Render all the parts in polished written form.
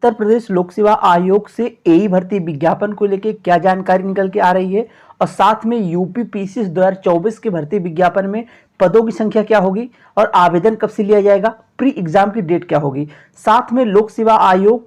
उत्तर प्रदेश लोक सेवा आयोग से एई भर्ती विज्ञापन को लेकर क्या जानकारी निकल के आ रही है और साथ में यूपी पीसीएस 2024 के भर्ती विज्ञापन में पदों की संख्या क्या होगी और आवेदन कब से लिया जाएगा, प्री एग्जाम की डेट क्या होगी, साथ में लोक सेवा आयोग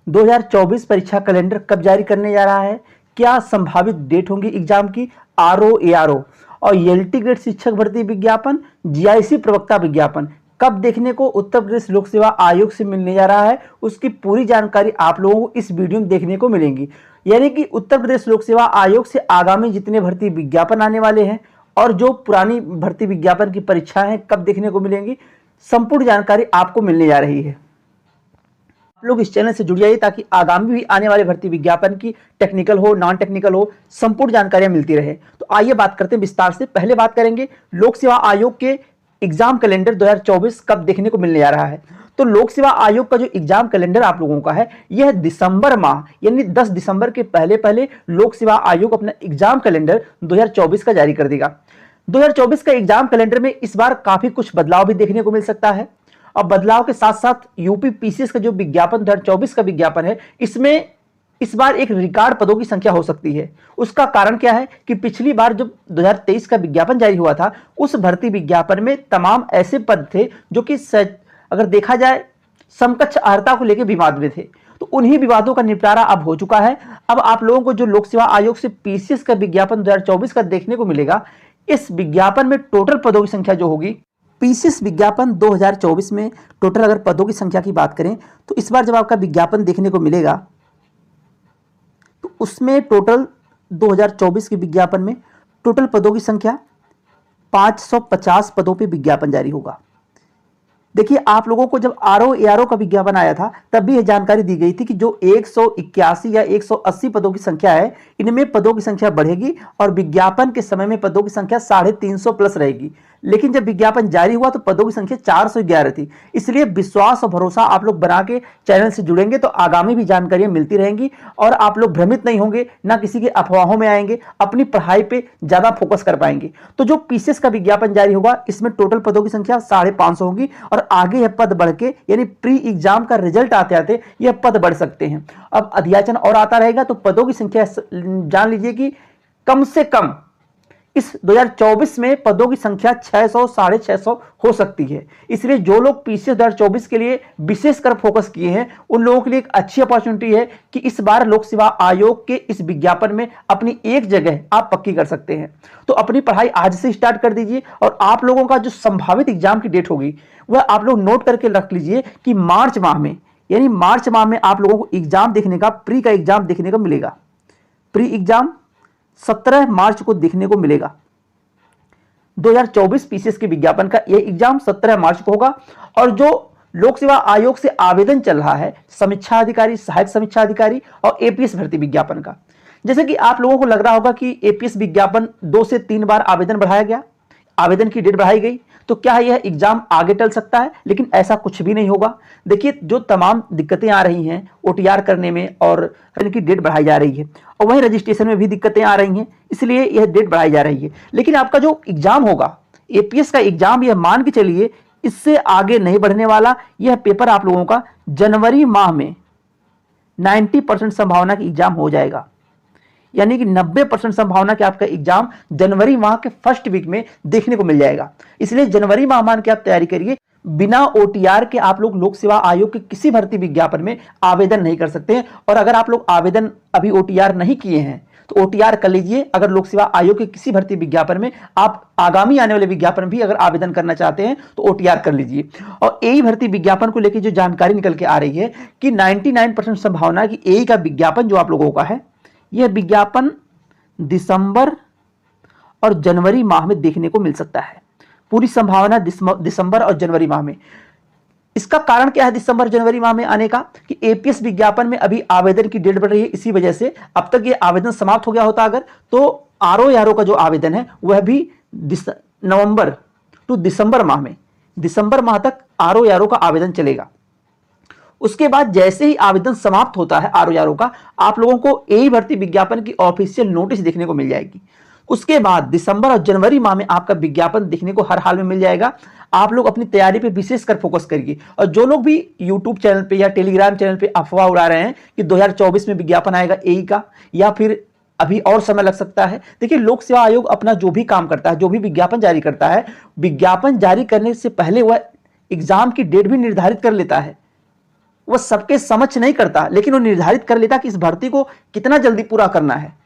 2024 परीक्षा कैलेंडर कब जारी करने जा रहा है, क्या संभावित डेट होंगी एग्जाम की, आरओ एआरओ और एलटी ग्रेड शिक्षक भर्ती विज्ञापन, जीआईसी प्रवक्ता विज्ञापन कब देखने को उत्तर प्रदेश लोक सेवा आयोग से मिलने जा रहा है, उसकी पूरी जानकारी आप लोगों को इस वीडियो में देखने को मिलेंगी। यानी कि उत्तर प्रदेश लोक सेवा आयोग से आगामी जितने भर्ती विज्ञापन आने वाले हैं और जो पुरानी भर्ती विज्ञापन की परीक्षाएं हैं कब देखने को मिलेंगी, संपूर्ण जानकारी आपको मिलने जा रही है। आप लोग इस चैनल से जुड़ जाइए ताकि आगामी भी आने वाले भर्ती विज्ञापन की टेक्निकल हो नॉन टेक्निकल हो संपूर्ण जानकारियां मिलती रहे। तो आइए बात करते हैं विस्तार से। पहले बात करेंगे लोक सेवा आयोग के एग्जाम कैलेंडर 2024 कब देखने को मिलने जा रहा है। तो लोक सेवा आयोग का जो एग्जाम कैलेंडर आप लोगों का है यह दिसंबर माह यानी 10 दिसंबर के पहले पहले लोक सेवा आयोग अपना एग्जाम कैलेंडर 2024 का जारी कर देगा। 2024 का एग्जाम कैलेंडर में इस बार काफी कुछ बदलाव भी देखने को मिल सकता है और बदलाव के साथ साथ यूपी पीसीएस का जो विज्ञापन 2024 का विज्ञापन है इसमें इस बार एक रिकॉर्ड पदों की संख्या हो सकती है। उसका कारण क्या है कि पिछली बार जब 2023 का विज्ञापन जारी हुआ था उस भर्ती विज्ञापन में तमाम ऐसे पद थे जो कि अगर देखा जाए समकक्ष अर्हता को लेकर विवाद में थे, तो उन्हीं विवादों का निपटारा अब हो चुका है। अब आप लोगों को जो लोक सेवा आयोग से पीसीएस का विज्ञापन 2024 का देखने को मिलेगा, इस विज्ञापन में टोटल पदों की संख्या जो होगी, पीसीएस विज्ञापन 2024 में टोटल अगर पदों की संख्या की बात करें तो इस बार जब आपका विज्ञापन देखने को मिलेगा तो उसमें टोटल 2024 के विज्ञापन में टोटल पदों की संख्या 550 पदों पे विज्ञापन जारी होगा। देखिए, आप लोगों को जब आरओ एआरओ का विज्ञापन आया था तब भी यह जानकारी दी गई थी कि जो 181 या 180 पदों की संख्या है इनमें पदों की संख्या बढ़ेगी और विज्ञापन के समय में पदों की संख्या 350 प्लस रहेगी। लेकिन जब विज्ञापन जारी हुआ तो पदों की संख्या 411 थी। इसलिए विश्वास और भरोसा आप लोग बना के चैनल से जुड़ेंगे तो आगामी भी जानकारियां मिलती रहेंगी और आप लोग भ्रमित नहीं होंगे, ना किसी के अफवाहों में आएंगे, अपनी पढ़ाई पे ज्यादा फोकस कर पाएंगे। तो जो पीसीएस का विज्ञापन जारी होगा इसमें टोटल पदों की संख्या 550 होगी और आगे यह पद बढ़ के यानी प्री एग्जाम का रिजल्ट आते आते यह पद बढ़ सकते हैं। अब अध्याचन और आता रहेगा तो पदों की संख्या जान लीजिए कि कम से कम इस 2024 में पदों की संख्या 600 650 हो सकती है। इसलिए जो लोग पीसीएस 2024 के लिए विशेषकर फोकस किए हैं उन लोगों के लिए एक अच्छी अपॉर्चुनिटी है कि इस बार लोक सेवा आयोग के इस विज्ञापन में अपनी एक जगह आप पक्की कर सकते हैं। तो अपनी पढ़ाई आज से स्टार्ट कर दीजिए और आप लोगों का जो संभावित एग्जाम की डेट होगी वह आप लोग नोट करके रख लीजिए कि मार्च माह में यानी मार्च माह में आप लोगों को एग्जाम देखने का प्री का एग्जाम देखने को मिलेगा। प्री एग्जाम 17 मार्च को देखने को मिलेगा। 2024 पीसीएस के विज्ञापन का यह एग्जाम 17 मार्च को होगा और जो लोक सेवा आयोग से आवेदन चल रहा है समीक्षा अधिकारी, सहायक समीक्षा अधिकारी और एपीएस भर्ती विज्ञापन का, जैसे कि आप लोगों को लग रहा होगा कि एपीएस विज्ञापन 2 से 3 बार आवेदन बढ़ाया गया, आवेदन की डेट बढ़ाई गई, तो क्या यह एग्जाम आगे टल सकता है? लेकिन ऐसा कुछ भी नहीं होगा। देखिए, जो तमाम दिक्कतें आ रही हैं ओटीआर करने में और इनकी डेट बढ़ाई जा रही है और वहीं रजिस्ट्रेशन में भी दिक्कतें आ रही हैं, इसलिए यह डेट बढ़ाई जा रही है। लेकिन आपका जो एग्जाम होगा एपीएस का एग्जाम, यह मान के चलिए इससे आगे नहीं बढ़ने वाला। यह पेपर आप लोगों का जनवरी माह में 90% संभावना की एग्जाम हो जाएगा, यानी कि 90% संभावना कि आपका एग्जाम जनवरी माह के फर्स्ट वीक में देखने को मिल जाएगा। इसलिए जनवरी माह मान के आप तैयारी करिए। बिना ओटीआर के आप लोग लोक सेवा आयोग के किसी भर्ती विज्ञापन में आवेदन नहीं कर सकते हैं और अगर आप लोग आवेदन अभी ओटीआर नहीं किए हैं तो ओटीआर कर लीजिए। अगर लोक सेवा आयोग के किसी भर्ती विज्ञापन में आप आगामी आने वाले विज्ञापन भी अगर आवेदन करना चाहते हैं तो ओटीआर कर लीजिए। और एई भर्ती विज्ञापन को लेकर जो जानकारी निकल के आ रही है कि 99% संभावना कि एई का विज्ञापन जो आप लोगों का है यह विज्ञापन दिसंबर और जनवरी माह में देखने को मिल सकता है। पूरी संभावना दिसंबर और जनवरी माह में। इसका कारण क्या है दिसंबर जनवरी माह में आने का कि एपीएस विज्ञापन में अभी आवेदन की डेट बढ़ रही है। इसी वजह से अब तक ये आवेदन समाप्त हो गया होता अगर तो आरओ एआरओ का जो आवेदन है वह भी नवंबर टू दिसंबर माह में, दिसंबर माह तक आरओ एआरओ का आवेदन चलेगा। उसके बाद जैसे ही आवेदन समाप्त होता है आरओ का, आप लोगों को एई भर्ती विज्ञापन की ऑफिशियल नोटिस देखने को मिल जाएगी। उसके बाद दिसंबर और जनवरी माह में आपका विज्ञापन देखने को हर हाल में मिल जाएगा। आप लोग अपनी तैयारी पे विशेष कर फोकस करिए। और जो लोग भी यूट्यूब चैनल पे या टेलीग्राम चैनल पे अफवाह उड़ा रहे हैं कि 2024 में विज्ञापन आएगा एई का, या फिर अभी और समय लग सकता है, देखिए लोक सेवा आयोग अपना जो भी काम करता है, जो भी विज्ञापन जारी करता है, विज्ञापन जारी करने से पहले वह एग्जाम की डेट भी निर्धारित कर लेता है। वह सबके समझ नहीं करता, लेकिन वो निर्धारित कर लेता कि इस भर्ती को कितना जल्दी पूरा करना है।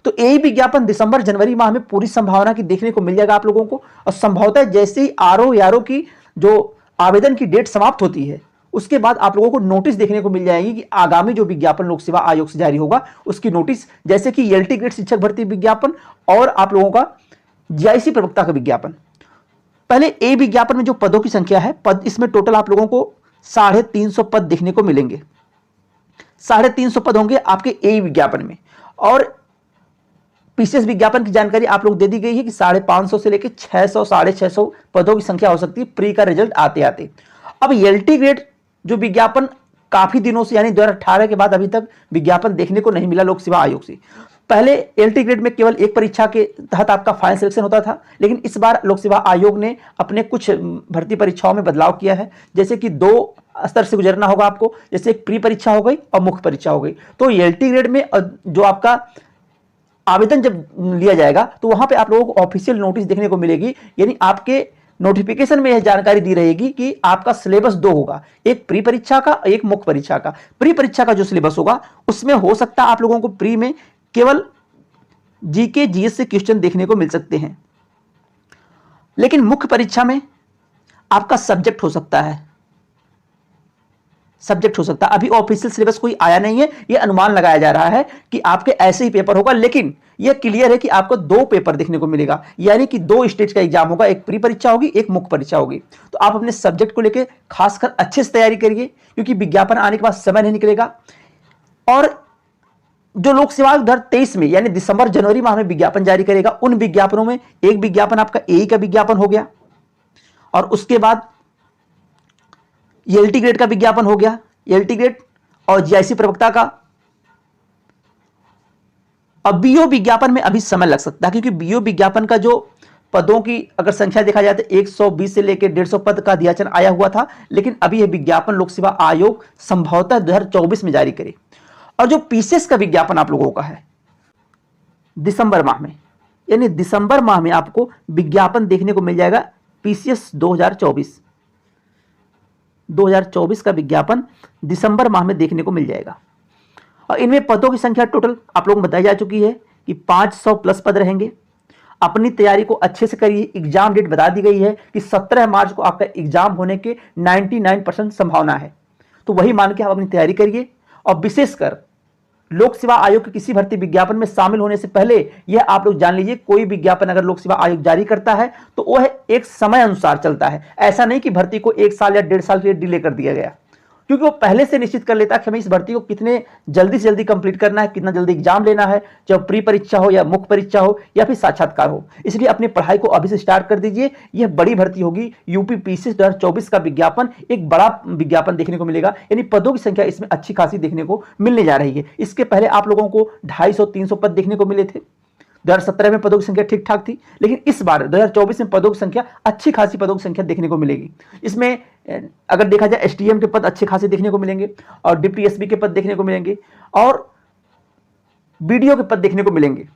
तो यही विज्ञापन दिसंबर जनवरी माह में पूरी संभावना की देखने को मिल जाएगा आप लोगों को। और संभवतः जैसे ही आरओ यारो की जो आवेदन की डेट समाप्त होती है, उसके बाद आप लोगों को नोटिस देखने को मिल जाएगी कि आगामी जो विज्ञापन लोक सेवा आयोग से जारी होगा उसकी नोटिस, जैसे कि एलटी ग्रेड शिक्षक भर्ती विज्ञापन और आप लोगों का जीआईसी प्रवक्ता का विज्ञापन। पहले ए विज्ञापन में जो पदों की संख्या है, पद इसमें टोटल आप लोगों को 350 पद देखने को मिलेंगे। 350 पद होंगे आपके ए विज्ञापन में। और पीसीएस विज्ञापन की जानकारी आप लोग दे दी गई है कि 550 से लेकर 600 650 पदों की संख्या हो सकती है प्री का रिजल्ट आते आते। अब एलटी ग्रेड जो विज्ञापन काफी दिनों से यानी 2018 के बाद अभी तक विज्ञापन देखने को नहीं मिला लोक सेवा आयोग से। पहले एलटी ग्रेड में केवल एक परीक्षा के तहत आपका फाइनल सिलेक्शन होता था, लेकिन इस बार लोक सेवा आयोग ने अपने कुछ भर्ती परीक्षाओं में बदलाव किया है, जैसे कि 2 स्तर से गुजरना होगा आपको, जैसे एक प्री परीक्षा हो गई और मुख्य परीक्षा हो गई। तो एलटी ग्रेड में जो आपका आवेदन जब लिया जाएगा तो वहां पे आप लोगों को ऑफिशियल नोटिस देखने को मिलेगी, यानी आपके नोटिफिकेशन में यह जानकारी दी रहेगी कि आपका सिलेबस 2 होगा, एक प्री परीक्षा का, एक मुख्य परीक्षा का। प्री परीक्षा का जो सिलेबस होगा उसमें हो सकता है आप लोगों को प्री में केवल जीके जीएस से क्वेश्चन देखने को मिल सकते हैं, लेकिन मुख्य परीक्षा में आपका सब्जेक्ट हो सकता है। अभी ऑफिशियल सिलेबस कोई आया नहीं है, यह अनुमान लगाया जा रहा है कि आपके ऐसे ही पेपर होगा, लेकिन यह क्लियर है कि आपको 2 पेपर देखने को मिलेगा, यानी कि 2 स्टेज का एग्जाम होगा, एक प्री परीक्षा होगी, एक मुख्य परीक्षा होगी। तो आप अपने सब्जेक्ट को लेकर खासकर अच्छे से तैयारी करिए, क्योंकि विज्ञापन आने के बाद समय नहीं निकलेगा। और जो लोक सेवा 2023 में यानी दिसंबर जनवरी माह में विज्ञापन जारी करेगा, उन विज्ञापनों में एक विज्ञापन आपका एई का विज्ञापन हो गया, और उसके बाद एलटी ग्रेड का विज्ञापन हो गया, एलटी ग्रेड और जीआईसी प्रवक्ता का। अब बीओ विज्ञापन में अभी समय लग सकता है, क्योंकि बीओ विज्ञापन का जो पदों की अगर संख्या देखा जाए तो 120 से लेकर 150 पद का अध्याचन आया हुआ था, लेकिन अभी यह विज्ञापन लोक सेवा आयोग संभवतः 2024 में जारी करे। और जो पीसीएस का विज्ञापन आप लोगों का है दिसंबर माह में, यानी दिसंबर माह में आपको विज्ञापन देखने को मिल जाएगा पीसीएस 2024 का विज्ञापन दिसंबर माह में देखने को मिल जाएगा। और इनमें पदों की संख्या टोटल आप लोगों को बताई जा चुकी है कि 500 प्लस पद रहेंगे। अपनी तैयारी को अच्छे से करिए। एग्जाम डेट बता दी गई है कि 17 मार्च को आपका एग्जाम होने के 99% संभावना है, तो वही मान के आप अपनी तैयारी करिए। और विशेषकर लोक सेवा आयोग के किसी भर्ती विज्ञापन में शामिल होने से पहले यह आप लोग जान लीजिए, कोई विज्ञापन अगर लोक सेवा आयोग जारी करता है तो वह एक समय अनुसार चलता है। ऐसा नहीं कि भर्ती को 1 साल या 1.5 साल के लिए डिले कर दिया गया, क्योंकि वो पहले से निश्चित कर लेता है कि हमें इस भर्ती को कितने जल्दी से जल्दी कंप्लीट करना है, कितना जल्दी एग्जाम लेना है, चाहे प्री परीक्षा हो या मुख्य परीक्षा हो या फिर साक्षात्कार हो। इसलिए अपनी पढ़ाई को अभी से स्टार्ट कर दीजिए। यह बड़ी भर्ती होगी। यूपी पीसीएस 2024 का विज्ञापन एक बड़ा विज्ञापन देखने को मिलेगा, यानी पदों की संख्या इसमें अच्छी खासी देखने को मिलने जा रही है। इसके पहले आप लोगों को 250-300 पद देखने को मिले थे। 2017 में पदों की संख्या ठीक ठाक थी, लेकिन इस बार 2024 में पदों की संख्या अच्छी खासी पदों की संख्या देखने को मिलेगी। इसमें अगर देखा जाए एसडीएम के पद अच्छे खासे देखने को मिलेंगे, और डिप्टी एसपी के पद देखने को मिलेंगे, और बीडीओ के पद देखने को मिलेंगे।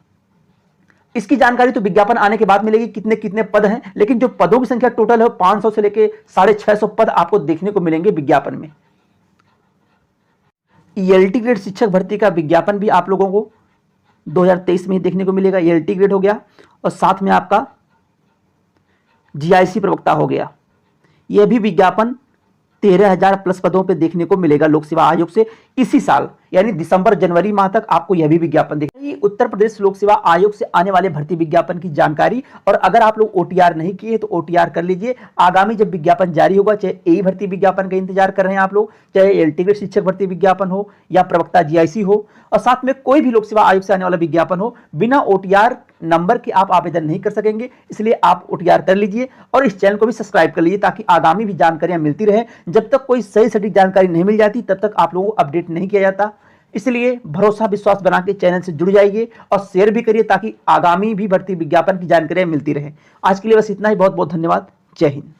इसकी जानकारी तो विज्ञापन आने के बाद मिलेगी कितने कितने पद हैं, लेकिन जो पदों की संख्या टोटल है 500 से लेकर 650 पद आपको देखने को मिलेंगे विज्ञापन में। एलटी ग्रेड शिक्षक भर्ती का विज्ञापन भी आप लोगों को 2023 में ही देखने को मिलेगा। एलटी ग्रेड हो गया, और साथ में आपका जीआईसी प्रवक्ता हो गया। यह भी विज्ञापन 13,000 प्लस पदों पे देखने को मिलेगा लोक सेवा आयोग से इसी साल, यानी दिसंबर जनवरी माह तक आपको यह भी विज्ञापन देखिए। उत्तर प्रदेश लोक सेवा आयोग से आने वाले भर्ती विज्ञापन की जानकारी, और अगर आप लोग ओटीआर नहीं किए तो ओटीआर कर लीजिए। आगामी जब विज्ञापन जारी होगा, चाहे एई भर्ती विज्ञापन का इंतजार कर रहे हैं आप लोग, चाहे एलटी ग्रेड शिक्षक भर्ती विज्ञापन हो या प्रवक्ता जीआईसी हो, और साथ में कोई भी लोक सेवा आयोग से आने वाला विज्ञापन हो, बिना ओटीआर नंबर के आप आवेदन नहीं कर सकेंगे। इसलिए आप ओटीआर कर लीजिए और इस चैनल को भी सब्सक्राइब कर लीजिए, ताकि आगामी भी जानकारियां मिलती रहे। जब तक कोई सही सटीक जानकारी नहीं मिल जाती तब तक आप लोगों को अपडेट नहीं किया जाता। इसलिए भरोसा विश्वास बना के चैनल से जुड़ जाइए और शेयर भी करिए, ताकि आगामी भी भर्ती विज्ञापन की जानकारियां मिलती रहे। आज के लिए बस इतना ही। बहुत बहुत धन्यवाद। जय हिंद।